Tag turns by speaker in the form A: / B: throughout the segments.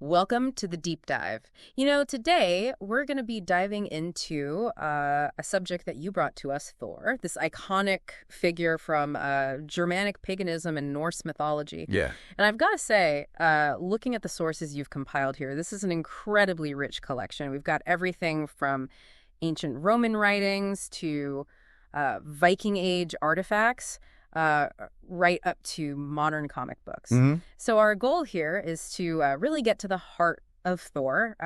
A: Welcome to the deep dive. You know, today we're going to be diving into a subject that you brought to us, Thor, this iconic figure from Germanic paganism and Norse mythology.
B: Yeah.
A: And I've got to say, looking at the sources you've compiled here, this is an incredibly rich collection. We've got everything from ancient Roman writings to Viking Age artifacts. Right up to modern comic books.
B: Mm-hmm.
A: So our goal here is to really get to the heart of Thor,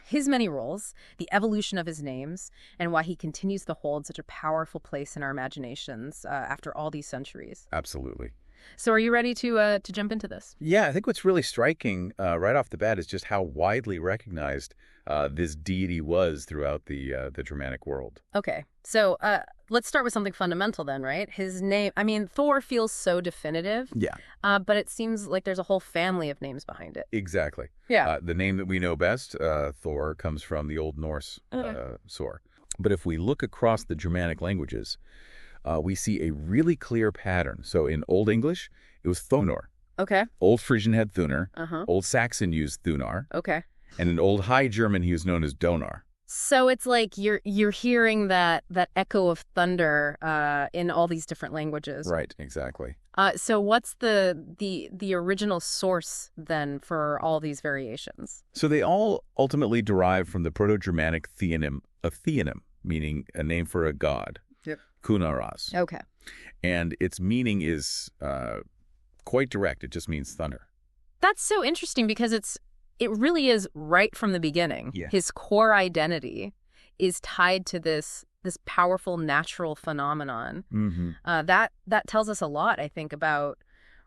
A: his many roles, the evolution of his names, and why he continues to hold such a powerful place in our imaginations after all these centuries.
B: Absolutely.
A: So are you ready to jump into this?
B: Yeah, I think what's really striking right off the bat is just how widely recognized this deity was throughout the Germanic world.
A: Okay, so let's start with something fundamental then, right? His name, I mean, Thor feels so definitive.
B: Yeah.
A: But it seems like there's a whole family of names behind it.
B: Exactly.
A: Yeah.
B: The name that we know best, Thor, comes from the Old Norse Sor. But if we look across the Germanic languages, we see a really clear pattern. So in Old English, it was Thonor.
A: Okay.
B: Old Frisian had Thunar.
A: Uh-huh.
B: Old Saxon used Thunar.
A: Okay.
B: And in Old High German, he was known as Donar.
A: So it's like you're hearing that echo of thunder in all these different languages.
B: Right, exactly.
A: So what's the original source then for all these variations?
B: So they all ultimately derive from the Proto-Germanic theonym of theonym, meaning a name for a god.
A: Yep.
B: Kunaras.
A: Okay.
B: And its meaning is quite direct. It just means thunder.
A: That's so interesting because it really is right from the beginning.
B: Yeah.
A: His core identity is tied to this powerful natural phenomenon.
B: Mm-hmm.
A: That tells us a lot, I think, about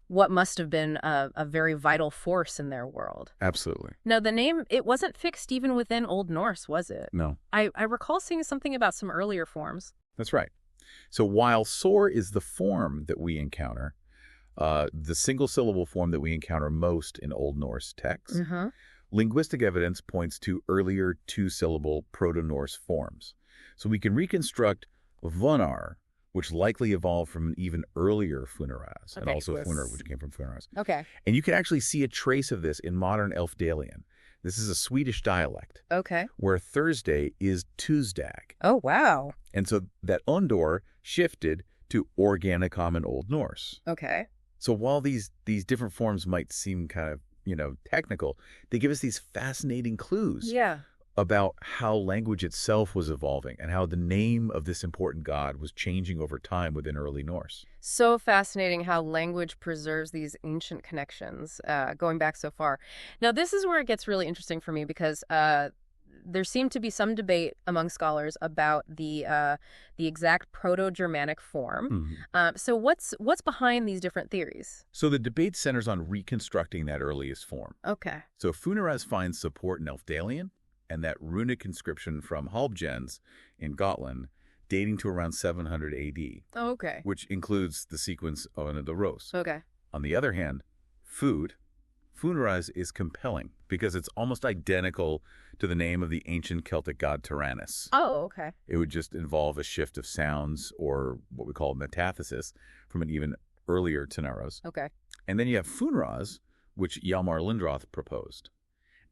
A: what must have been a very vital force in their world.
B: Absolutely.
A: Now, the name, it wasn't fixed even within Old Norse, was it?
B: No.
A: I recall seeing something about some earlier forms.
B: That's right. So while Sor is the form that we encounter, the single-syllable form that we encounter most in Old Norse texts,
A: Mm-hmm.
B: linguistic evidence points to earlier two-syllable Proto-Norse forms. So we can reconstruct Vunar, which likely evolved from an even earlier Funaraz, and
A: Okay,
B: also
A: yes.
B: Funar, which came from Funaraz.
A: Okay.
B: And you can actually see a trace of this in modern Elfdalian. This is a Swedish dialect,
A: Okay.
B: where Thursday is Tuesdag.
A: Oh, wow.
B: And so that Undor shifted to Organicom in Old Norse.
A: Okay.
B: So while these different forms might seem kind of, technical, they give us these fascinating clues
A: Yeah.
B: about how language itself was evolving and how the name of this important god was changing over time within early Norse.
A: So fascinating how language preserves these ancient connections, going back so far. Now, this is where it gets really interesting for me because there seemed to be some debate among scholars about the exact Proto-Germanic form.
B: Mm-hmm.
A: So what's behind these different theories?
B: So the debate centers on reconstructing that earliest form.
A: Okay.
B: So Funaraz finds support in Elfdalian and that runic inscription from Halbjens in Gotland dating to around 700 AD,
A: Oh, okay.
B: which includes the sequence of the Rose.
A: Okay.
B: On the other hand, Funaraz is compelling because it's almost identical to the name of the ancient Celtic god Tyrannus.
A: Oh, okay.
B: It would just involve a shift of sounds, or what we call metathesis, from an even earlier Teneros.
A: Okay.
B: And then you have Funraz, which Hjalmar Lindroth proposed.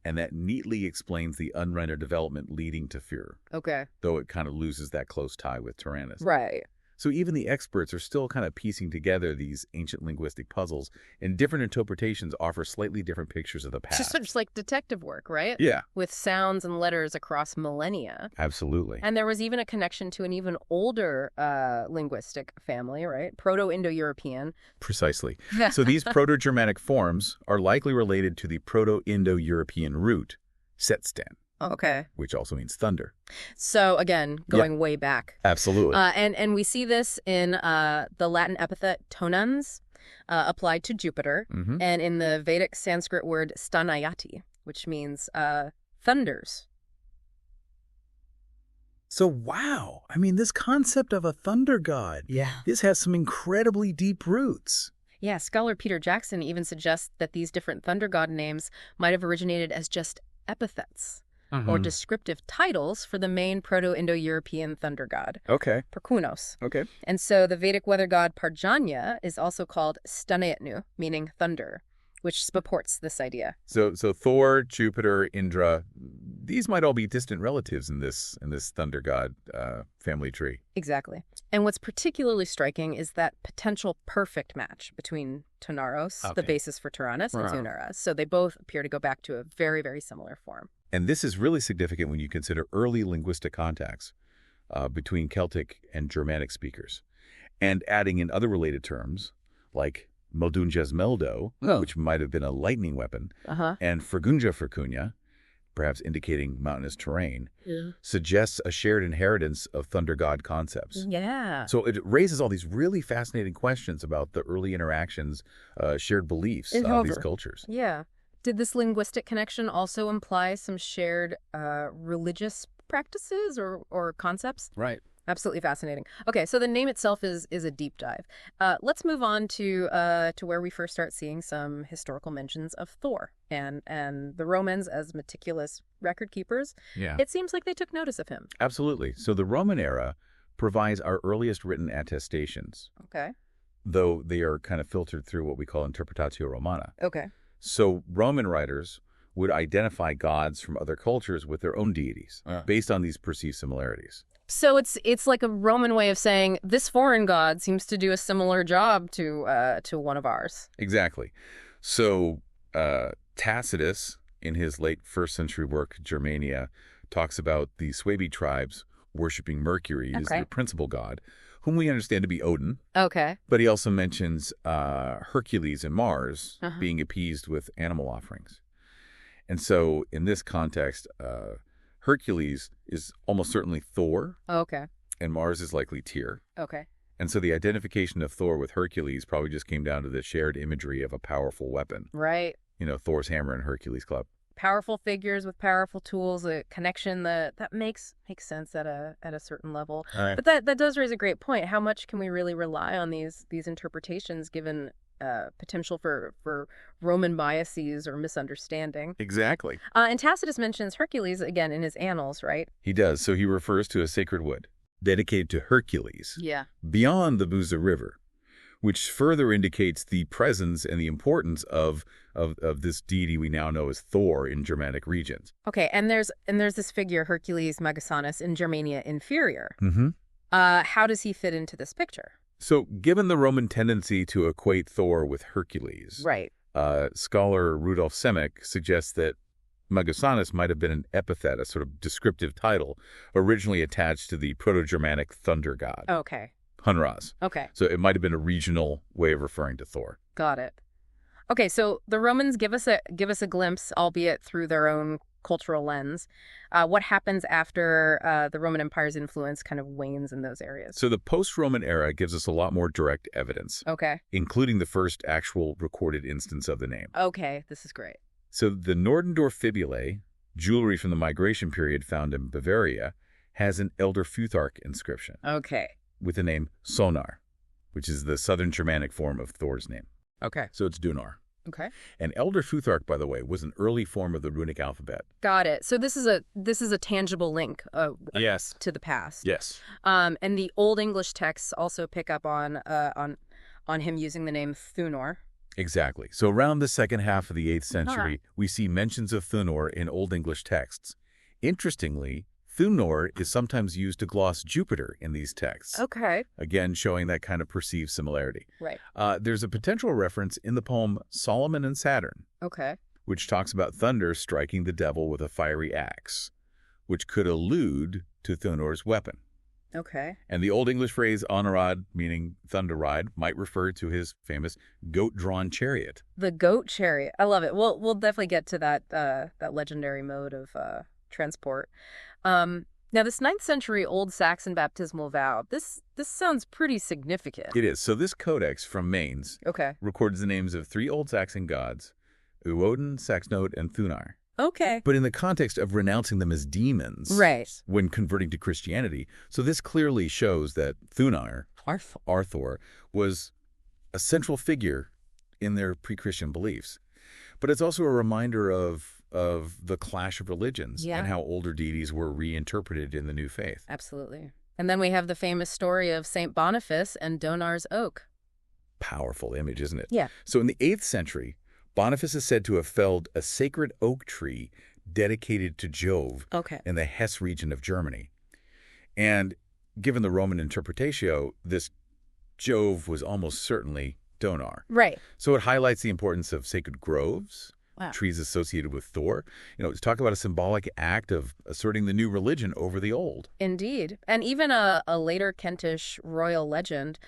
B: And that neatly explains the unrendered development leading to Fur,
A: Okay.
B: though it kind of loses that close tie with Tyrannus.
A: Right.
B: So even the experts are still kind of piecing together these ancient linguistic puzzles, and different interpretations offer slightly different pictures of the past.
A: Just like detective work, right?
B: Yeah,
A: With sounds and letters across millennia.
B: absolutely.
A: And there was even a connection to an even older linguistic family, right? Proto-Indo-European.
B: Precisely. So these Proto-Germanic forms are likely related to the Proto-Indo-European root, Setstan,
A: Okay.
B: which also means thunder.
A: So again, going way back.
B: Absolutely.
A: And we see this in the Latin epithet tonans, applied to Jupiter,
B: Mm-hmm.
A: and in the Vedic Sanskrit word stanayati, which means thunders.
B: So, wow. I mean, this concept of a thunder god,
A: Yeah.
B: this has some incredibly deep roots.
A: Yeah, scholar Peter Jackson even suggests that these different thunder god names might have originated as just epithets or descriptive titles for the main Proto-Indo-European thunder god,
B: Okay.
A: Perkunos.
B: Okay.
A: And so the Vedic weather god Parjanya is also called Stanayatnu, meaning thunder. which supports this idea.
B: So Thor, Jupiter, Indra, these might all be distant relatives in this thunder god family tree.
A: Exactly. And what's particularly striking is that potential perfect match between Tonaros, the basis for Tyrannus, and Tunaras. So they both appear to go back to a very, very similar form.
B: And this is really significant when you consider early linguistic contacts between Celtic and Germanic speakers. And adding in other related terms, like Meldunjas Meldo, which might have been a lightning weapon, and Fergunja Fercunia, perhaps indicating mountainous terrain, suggests a shared inheritance of thunder god concepts.
A: Yeah.
B: So it raises all these really fascinating questions about the early interactions, shared beliefs of these cultures.
A: Yeah. Did this linguistic connection also imply some shared religious practices or concepts?
B: Right.
A: Absolutely fascinating. Okay, so the name itself is a deep dive. Let's move on to where we first start seeing some historical mentions of Thor and the Romans as meticulous record keepers.
B: Yeah.
A: It seems like they took notice of him.
B: Absolutely. So the Roman era provides our earliest written attestations.
A: Okay.
B: Though they are kind of filtered through what we call Interpretatio Romana.
A: Okay.
B: So Roman writers would identify gods from other cultures with their own deities based on these perceived similarities.
A: So it's like a Roman way of saying this foreign god seems to do a similar job to one of ours.
B: Exactly. So Tacitus, in his late 1st century work, Germania, talks about the Suebi tribes worshiping Mercury as their principal god, whom we understand to be Odin.
A: Okay.
B: But he also mentions Hercules and Mars being appeased with animal offerings. And so in this context, Hercules is almost certainly Thor.
A: Okay.
B: And Mars is likely Tyr.
A: Okay.
B: And so the identification of Thor with Hercules probably just came down to the shared imagery of a powerful weapon.
A: Right.
B: You know, Thor's hammer and Hercules' club.
A: Powerful figures with powerful tools, a connection that makes sense at a certain level.
B: Right.
A: But that does raise a great point. How much can we really rely on these interpretations given potential for Roman biases or misunderstanding?
B: Exactly.
A: And Tacitus mentions Hercules again in his Annals, right?
B: He does. So he refers to a sacred wood dedicated to Hercules beyond the Buza River, which further indicates the presence and the importance of this deity we now know as Thor in Germanic regions.
A: Okay, and there's this figure, Hercules Magasanus, in Germania Inferior.
B: Mm-hmm.
A: How does he fit into this picture?
B: So given the Roman tendency to equate Thor with Hercules,
A: right?
B: Scholar Rudolf Semek suggests that Magasanus might have been an epithet, a sort of descriptive title, originally attached to the Proto-Germanic thunder god.
A: Okay.
B: Hunras.
A: Okay.
B: So it might have been a regional way of referring to Thor.
A: Got it. Okay, so the Romans give us a glimpse, albeit through their own cultural lens. What happens after the Roman Empire's influence kind of wanes in those areas?
B: So the post-Roman era gives us a lot more direct evidence.
A: Okay.
B: Including the first actual recorded instance of the name.
A: Okay, this is great.
B: So the Nordendorf fibulae, jewelry from the migration period found in Bavaria, has an Elder Futhark inscription.
A: Okay.
B: With the name Sonar, which is the Southern Germanic form of Thor's name.
A: Okay.
B: So it's Dunar.
A: Okay.
B: And Elder Futhark, by the way, was an early form of the runic alphabet.
A: Got it. So this is a tangible link
B: yes.
A: to the past.
B: Yes.
A: And the Old English texts also pick up on him using the name Thunor.
B: Exactly. So around the second half of the 8th century, we see mentions of Thunor in Old English texts. Interestingly, Thunor is sometimes used to gloss Jupiter in these texts.
A: Okay.
B: Again, showing that kind of perceived similarity.
A: Right.
B: There's a potential reference in the poem Solomon and Saturn.
A: Okay.
B: Which talks about thunder striking the devil with a fiery axe, which could allude to Thunor's weapon.
A: Okay.
B: And the Old English phrase Honorad, meaning thunder ride, might refer to his famous goat-drawn chariot.
A: The goat chariot. I love it. We'll definitely get to that legendary mode of transport. Now, this 9th century Old Saxon baptismal vow, this sounds pretty significant.
B: It is. So this codex from Mainz records the names of 3 Old Saxon gods, Uodin, Saxnode, and Thunar.
A: Okay.
B: But in the context of renouncing them as demons when converting to Christianity. So this clearly shows that Thunar, Arthur, was a central figure in their pre-Christian beliefs. But it's also a reminder of the clash of religions and how older deities were reinterpreted in the new faith.
A: Absolutely. And then we have the famous story of St. Boniface and Donar's oak.
B: Powerful image, isn't it?
A: Yeah.
B: So in the 8th century, Boniface is said to have felled a sacred oak tree dedicated to Jove
A: Okay.
B: in the Hesse region of Germany. And given the Roman interpretatio, this Jove was almost certainly Donar.
A: Right.
B: So it highlights the importance of sacred groves,
A: Wow.
B: trees associated with Thor. To talk about a symbolic act of asserting the new religion over the old.
A: Indeed. And even a later Kentish royal legend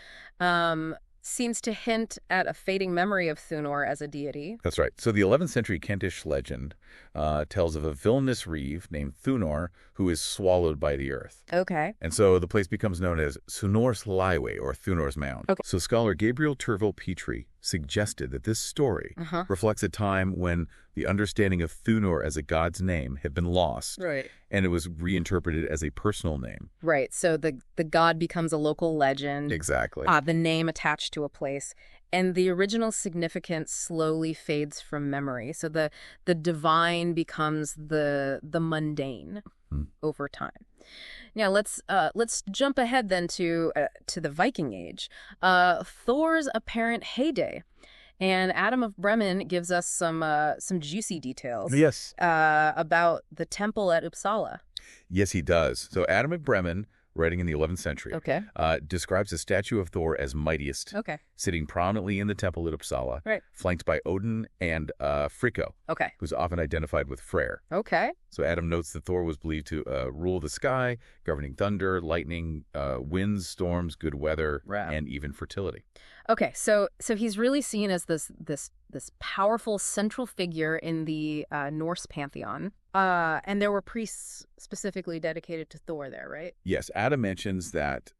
A: seems to hint at a fading memory of Thunor as a deity.
B: That's right. So the 11th century Kentish legend tells of a villainous reeve named Thunor who is swallowed by the earth.
A: Okay.
B: And so the place becomes known as Sunor's Liwe, or Thunor's Mound.
A: Okay.
B: So scholar Gabriel Turville Petrie suggested that this story reflects a time when the understanding of Thunor as a god's name had been lost.
A: Right.
B: And it was reinterpreted as a personal name.
A: Right. So the god becomes a local legend.
B: Exactly.
A: The name attached to a place. And the original significance slowly fades from memory. So the divine becomes the mundane over time. Now let's jump ahead then to the Viking Age, Thor's apparent heyday, and Adam of Bremen gives us some juicy details.
B: Yes.
A: About the temple at Uppsala.
B: Yes, he does. So Adam of Bremen, writing in the 11th century,
A: Okay.
B: describes a statue of Thor as mightiest,
A: Okay.
B: sitting prominently in the temple at Uppsala,
A: Right.
B: flanked by Odin and Fricko,
A: Okay.
B: who's often identified with Freyr.
A: Okay.
B: So Adam notes that Thor was believed to rule the sky, governing thunder, lightning, winds, storms, good weather,
A: Wow.
B: and even fertility.
A: Okay, so he's really seen as this powerful central figure in the Norse pantheon, and there were priests specifically dedicated to Thor there, right?
B: Yes, Adam mentions that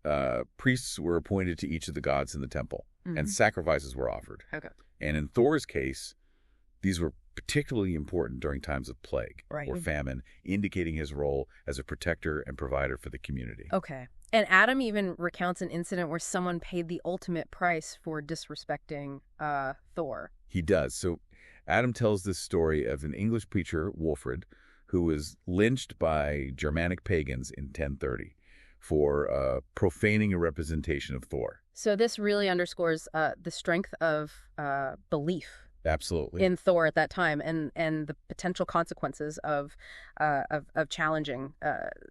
B: priests were appointed to each of the gods in the temple, and sacrifices were offered.
A: Okay.
B: And in Thor's case, these were particularly important during times of plague or famine, indicating his role as a protector and provider for the community.
A: Okay. And Adam even recounts an incident where someone paid the ultimate price for disrespecting Thor.
B: He does. So Adam tells this story of an English preacher, Wolfred, who was lynched by Germanic pagans in 1030 for profaning a representation of Thor.
A: So this really underscores the strength of belief.
B: Absolutely.
A: In Thor at that time, and the potential consequences of challenging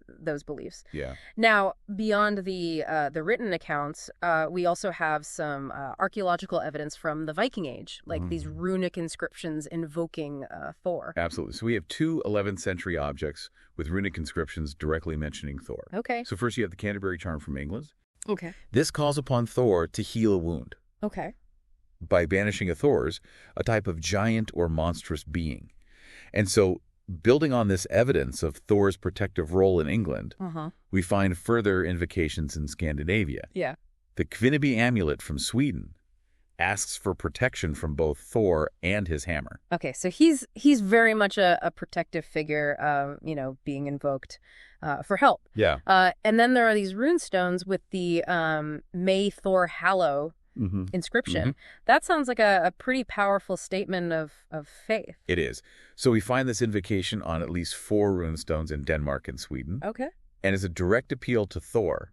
A: those beliefs.
B: Yeah.
A: Now, beyond the written accounts, we also have some archaeological evidence from the Viking Age, like these runic inscriptions invoking Thor.
B: Absolutely. So we have two 11th century objects with runic inscriptions directly mentioning Thor.
A: Okay.
B: So first you have the Canterbury Charm from England.
A: Okay.
B: This calls upon Thor to heal a wound
A: Okay.
B: by banishing a Thors, a type of giant or monstrous being. And so, building on this evidence of Thor's protective role in England, we find further invocations in Scandinavia.
A: Yeah.
B: The Kvinneby amulet from Sweden asks for protection from both Thor and his hammer.
A: Okay, so he's very much a protective figure, being invoked for help.
B: Yeah.
A: And then there are these rune stones with the May Thor Hallow inscription. That sounds like a pretty powerful statement of faith.
B: It is. So we find this invocation on at least 4 runestones in Denmark and Sweden.
A: Okay.
B: And is a direct appeal to Thor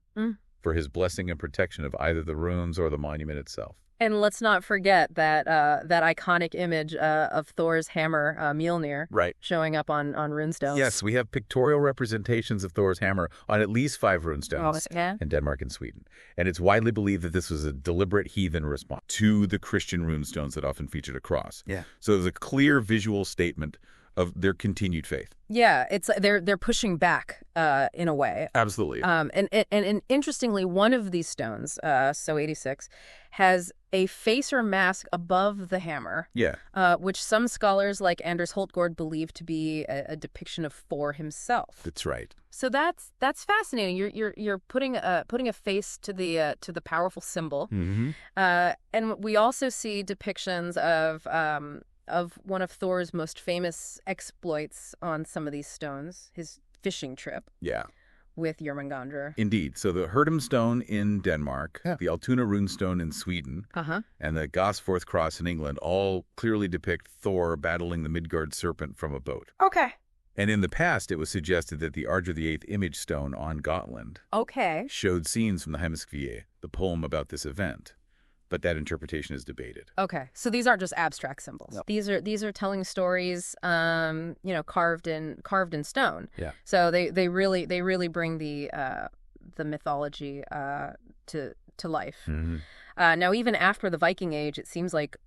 B: for his blessing and protection of either the runes or the monument itself.
A: And let's not forget that that iconic image of Thor's hammer, Mjolnir, showing up on runestones.
B: Yes, we have pictorial representations of Thor's hammer on at least 5 runestones in Denmark and Sweden. And it's widely believed that this was a deliberate heathen response to the Christian runestones that often featured a cross. Yeah. So there's a clear visual statement of their continued faith.
A: Yeah, it's they're pushing back in a way.
B: Absolutely.
A: And interestingly, one of these stones, so 86, has a face or mask above the hammer. Yeah. Which some scholars like Anders Holtgård believe to be a depiction of Thor himself.
B: That's right.
A: So that's fascinating. You're putting a face to the powerful symbol. And we also see depictions of one of Thor's most famous exploits on some of these stones, his fishing trip. Yeah. With Jormungandr.
B: Indeed. So the Herdum stone in Denmark, the Altuna runestone in Sweden, and the Gosforth cross in England all clearly depict Thor battling the Midgard serpent from a boat.
A: Okay.
B: And in the past, it was suggested that the Ardra VIII image stone on Gotland showed scenes from the Heimskringla, the poem about this event. but that interpretation is debated.
A: Okay, so these aren't just abstract symbols.
B: No.
A: These are telling stories, carved in stone.
B: Yeah.
A: So they really bring the mythology to life.
B: Mm-hmm.
A: Now, even after the Viking Age, it seems like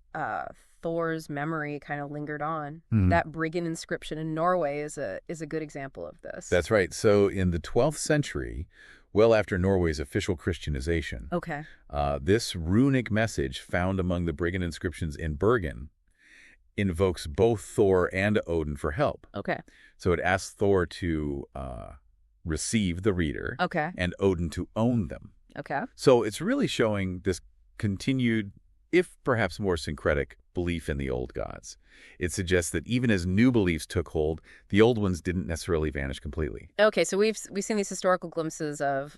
A: Thor's memory kind of lingered on.
B: Mm-hmm.
A: That brigand inscription in Norway is a good example of this.
B: That's right. So in the 12th century, well after Norway's official Christianization,
A: Okay.
B: this runic message found among the brigand inscriptions in Bergen invokes both Thor and Odin for help.
A: Okay.
B: So it asks Thor to receive the reader
A: Okay.
B: and Odin to own them.
A: Okay.
B: So it's really showing this continued, if perhaps more syncretic, belief in the old gods. It suggests that even as new beliefs took hold, the old ones didn't necessarily vanish completely.
A: Okay, so we've seen these historical glimpses of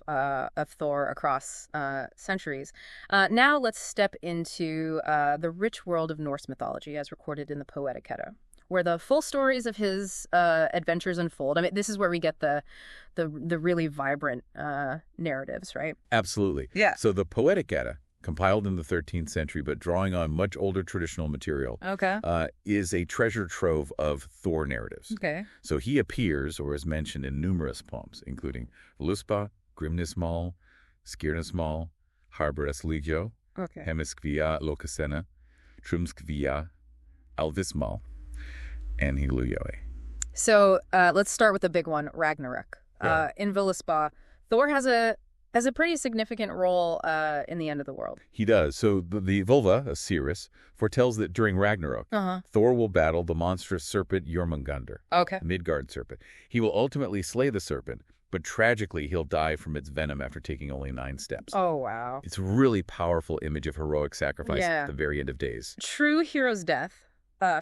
A: Thor across centuries. Now let's step into the rich world of Norse mythology as recorded in the Poetic Edda, where the full stories of his adventures unfold. I mean, this is where we get the really vibrant narratives, right?
B: Absolutely.
A: Yeah.
B: So the Poetic Edda, compiled in the 13th century but drawing on much older traditional material,
A: Okay.
B: is a treasure trove of Thor narratives.
A: Okay.
B: So he appears or is mentioned in numerous poems, including Luspa, Grimnismal, Skirnismal, Harberasligio,
A: Okay.
B: Hemiskvia Lokasena, Trumskvia, Alvismal, and Hiluyoe.
A: So let's start with the big one, Ragnarok.
B: Yeah.
A: In Völuspá, Thor has a pretty significant role in the end of the world.
B: He does. So the Volva, Osiris, foretells that during Ragnarok, Thor will battle the monstrous serpent Jormungandr,
A: Okay.
B: the Midgard serpent. He will ultimately slay the serpent, but tragically he'll die from its venom after taking only 9 steps.
A: Oh, wow.
B: It's a really powerful image of heroic sacrifice
A: Yeah.
B: at the very end of days.
A: True hero's death,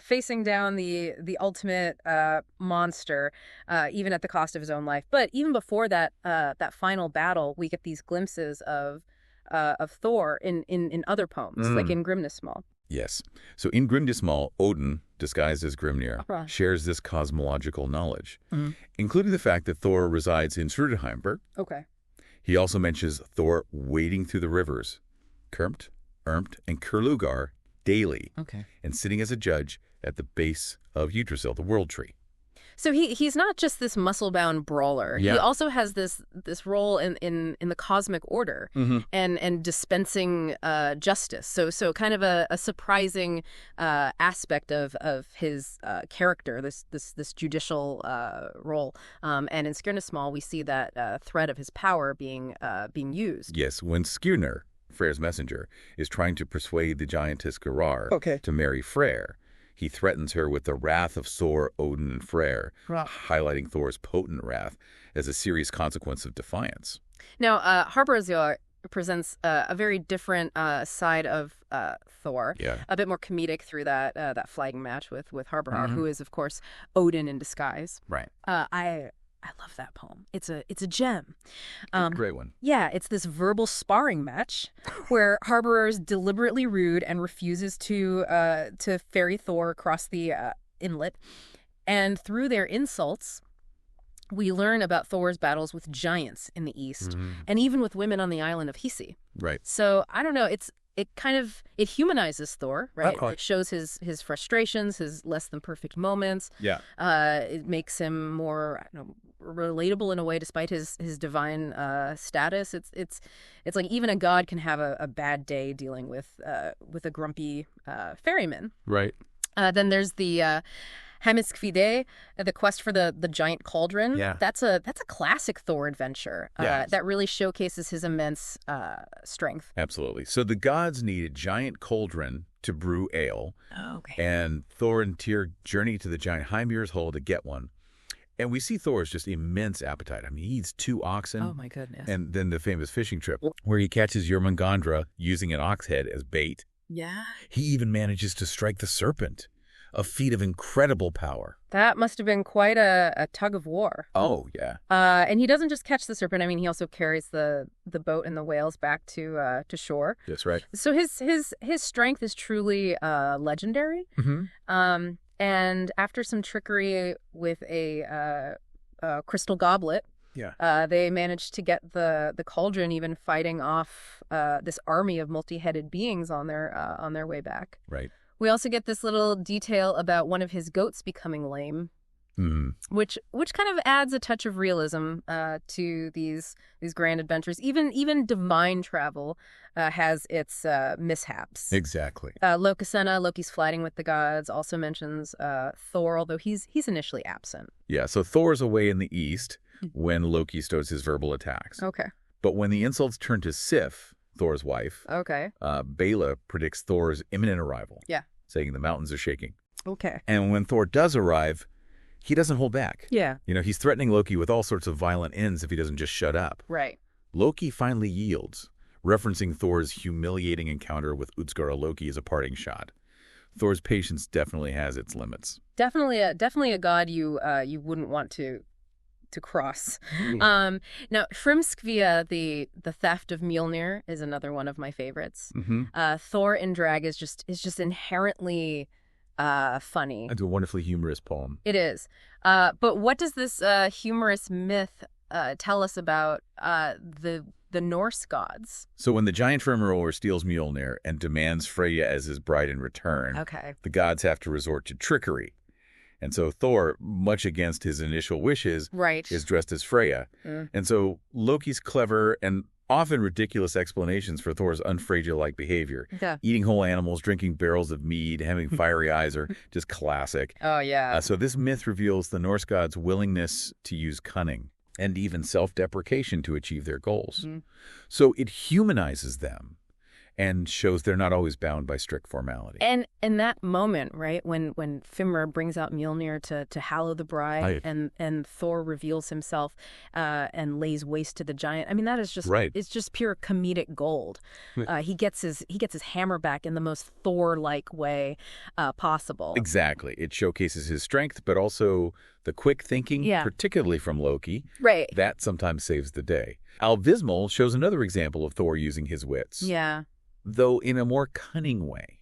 A: facing down the ultimate monster, even at the cost of his own life. But even before that final battle, we get these glimpses of Thor in other poems, like in Grimnismal.
B: Yes. So in Grimnismal, Odin, disguised as Grimnir,
A: Right.
B: shares this cosmological knowledge, including the fact that Thor resides in Srudheimberg.
A: Okay.
B: He also mentions Thor wading through the rivers, Kermt, Ermt, and Kurlugar daily,
A: Okay.
B: and sitting as a judge at the base of Yggdrasil, the world tree.
A: So he's not just this muscle-bound brawler.
B: Yeah.
A: He also has this role in the cosmic order and dispensing justice. So kind of a surprising aspect of his character, this judicial role. And in Skirnismal, we see that thread of his power being used.
B: Yes, when Skirnir, Freyr's messenger, is trying to persuade the giantess Gerar to marry Freyr, he threatens her with the wrath of Thor, Odin, and Freyr, highlighting Thor's potent wrath as a serious consequence of defiance.
A: Now, Harberasligjo presents a very different side of Thor, a bit more comedic through that flagging match with Harberhar, who is, of course, Odin in disguise.
B: Right.
A: I love that poem. It's a gem.
B: Great one.
A: Yeah, it's this verbal sparring match where Harberer is deliberately rude and refuses to ferry Thor across the inlet. And through their insults, we learn about Thor's battles with giants in the east and even with women on the island of Hisi.
B: Right.
A: So, I don't know, it humanizes Thor, right? It shows his frustrations, his less than perfect moments.
B: Yeah.
A: It makes him more relatable in a way, despite his divine status. It's like even a god can have a bad day dealing with a grumpy ferryman.
B: Right.
A: Then there's the Hemiskvide, the quest for the giant cauldron.
B: Yeah.
A: That's a classic Thor adventure that really showcases his immense strength.
B: Absolutely. So the gods need a giant cauldron to brew ale.
A: Okay.
B: And Thor and Tyr journey to the giant Heimir's hole to get one. And we see Thor's just immense appetite. I mean, he eats 2 oxen.
A: Oh, my goodness.
B: And then the famous fishing trip where he catches Jormungandr using an ox head as bait.
A: Yeah.
B: He even manages to strike the serpent, a feat of incredible power.
A: That must have been quite a tug of war.
B: Oh, yeah.
A: And he doesn't just catch the serpent. I mean, he also carries the boat and the whales back to shore.
B: That's right.
A: So his strength is truly legendary. And after some trickery with a crystal goblet,
B: Yeah.
A: They managed to get the cauldron even fighting off this army of multi-headed beings on their way back.
B: Right.
A: We also get this little detail about one of his goats becoming lame. Which kind of adds a touch of realism to these grand adventures. Even divine travel has its mishaps.
B: Exactly.
A: Lokasenna, Loki's fighting with the gods, also mentions Thor, although he's initially absent.
B: Yeah, so Thor's away in the east when Loki stows his verbal attacks.
A: Okay.
B: But when the insults turn to Sif, Thor's wife,
A: Okay.
B: Bela predicts Thor's imminent arrival.
A: Yeah.
B: Saying the mountains are shaking.
A: Okay.
B: And when Thor does arrive, he doesn't hold back.
A: Yeah.
B: He's threatening Loki with all sorts of violent ends if he doesn't just shut up.
A: Right.
B: Loki finally yields, referencing Thor's humiliating encounter with Utskara Loki as a parting shot. Thor's patience definitely has its limits.
A: Definitely a god you wouldn't want to cross. Now, Hrimskvia, the theft of Mjolnir, is another one of my favorites. Thor in drag is just inherently funny.
B: It's a wonderfully humorous poem.
A: It is. But what does this humorous myth tell us about the Norse gods?
B: So when the giant Fimrower steals Mjolnir and demands Freya as his bride in return, the gods have to resort to trickery. And so Thor, much against his initial wishes, is dressed as Freya. And so Loki's clever and often ridiculous explanations for Thor's unfragile-like behavior. Eating whole animals, drinking barrels of mead, having fiery eyes are just classic.
A: Oh, yeah.
B: So this myth reveals the Norse gods' willingness to use cunning and even self-deprecation to achieve their goals. So it humanizes them and shows they're not always bound by strict formality.
A: And in that moment, right, when Fimr brings out Mjolnir to hallow the bride, and Thor reveals himself and lays waste to the giant. I mean, that is just it's just pure comedic gold. He gets his hammer back in the most Thor-like way possible.
B: Exactly. It showcases his strength, but also the quick thinking, particularly from Loki. That sometimes saves the day. Alvismal shows another example of Thor using his wits. Though in a more cunning way.